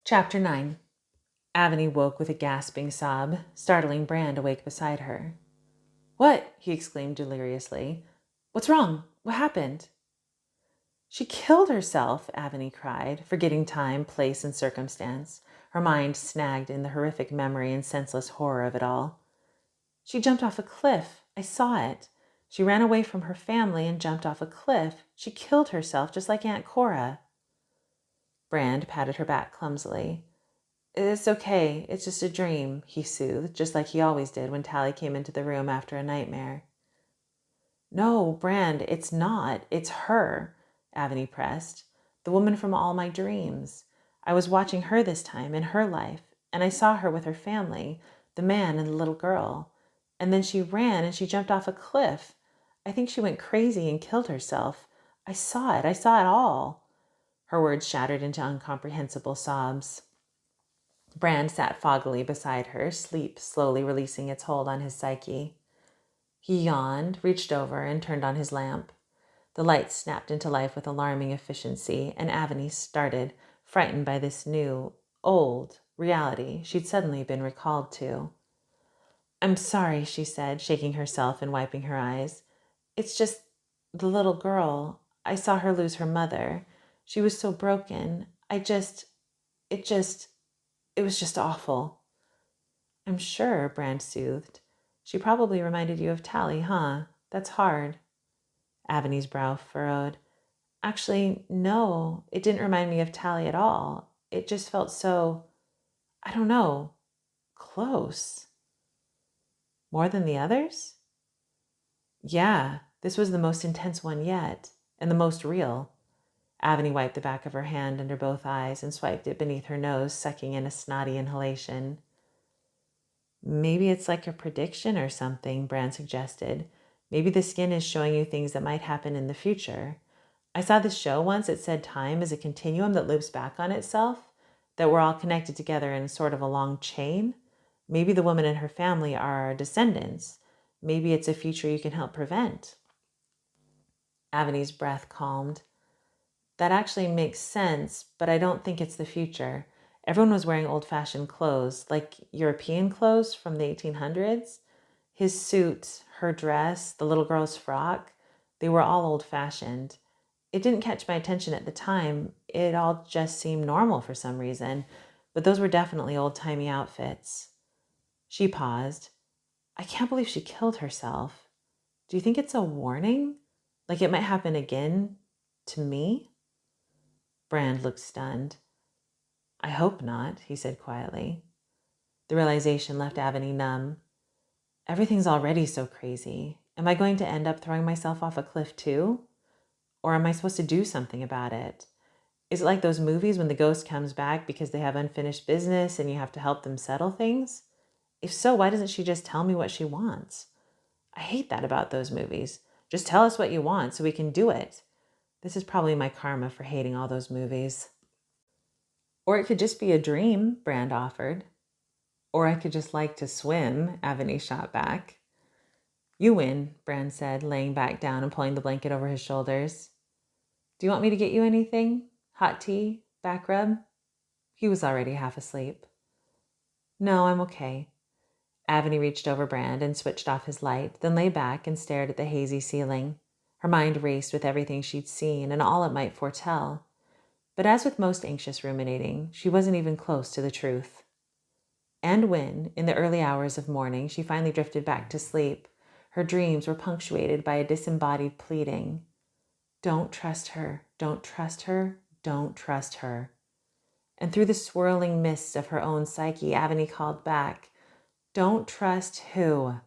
Chapter 9. Aveny woke with a gasping sob, startling Brand awake beside her. "What?" he exclaimed deliriously. "What's wrong? What happened?" "She killed herself," Aveny cried, forgetting time, place, and circumstance, her mind snagged in the horrific memory and senseless horror of it all. "She jumped off a cliff. I saw it. She ran away from her family and jumped off a cliff. She killed herself just like Aunt Cora." Brand patted her back clumsily. "It's okay. It's just a dream," he soothed, just like he always did when Tally came into the room after a nightmare. "No, Brand, it's not. It's her," Aveny pressed. "The woman from all my dreams. I was watching her this time, in her life, and I saw her with her family, the man and the little girl. And then she ran and she jumped off a cliff. I think she went crazy and killed herself. I saw it. I saw it all." Her words shattered into incomprehensible sobs. Brand sat foggily beside her, sleep slowly releasing its hold on his psyche. He yawned, reached over, and turned on his lamp. The light snapped into life with alarming efficiency, and Aveny started, frightened by this new, old reality she'd suddenly been recalled to. "I'm sorry," she said, shaking herself and wiping her eyes. "It's just the little girl. I saw her lose her mother. She was so broken. It was just awful." "I'm sure," Brand soothed. "She probably reminded you of Tally, huh? That's hard." Aveny's brow furrowed. "Actually, no, it didn't remind me of Tally at all. It just felt so, I don't know, close." "More than the others?" "Yeah, this was the most intense one yet, and the most real." Aveny wiped the back of her hand under both eyes and swiped it beneath her nose, sucking in a snotty inhalation. "Maybe it's like a prediction or something," Brand suggested. "Maybe the skin is showing you things that might happen in the future. I saw this show once. It said time is a continuum that loops back on itself, that we're all connected together in sort of a long chain. Maybe the woman and her family are our descendants. Maybe it's a future you can help prevent." Aveny's breath calmed. "That actually makes sense, but I don't think it's the future. Everyone was wearing old-fashioned clothes, like European clothes from the 1800s. His suit, her dress, the little girl's frock, they were all old-fashioned. It didn't catch my attention at the time. It all just seemed normal for some reason, but those were definitely old-timey outfits." She paused. "I can't believe she killed herself. Do you think it's a warning? Like it might happen again to me?" Brand looked stunned. "I hope not," he said quietly. The realization left Aveny numb. Everything's already so crazy. Am I going to end up throwing myself off a cliff too? Or am I supposed to do something about it? Is it like those movies when the ghost comes back because they have unfinished business and you have to help them settle things? If so, why doesn't she just tell me what she wants? I hate that about those movies. Just tell us what you want so we can do it. This is probably my karma for hating all those movies. "Or it could just be a dream," Brand offered. "Or I could just like to swim," Aveny shot back. "You win," Brand said, laying back down and pulling the blanket over his shoulders. "Do you want me to get you anything? Hot tea? Back rub?" He was already half asleep. "No, I'm okay." Aveny reached over Brand and switched off his light, then lay back and stared at the hazy ceiling. Her mind raced with everything she'd seen and all it might foretell. But as with most anxious ruminating, she wasn't even close to the truth. And when, in the early hours of morning, she finally drifted back to sleep, her dreams were punctuated by a disembodied pleading. "Don't trust her, don't trust her, don't trust her." And through the swirling mists of her own psyche, Aveny called back, "Don't trust who?"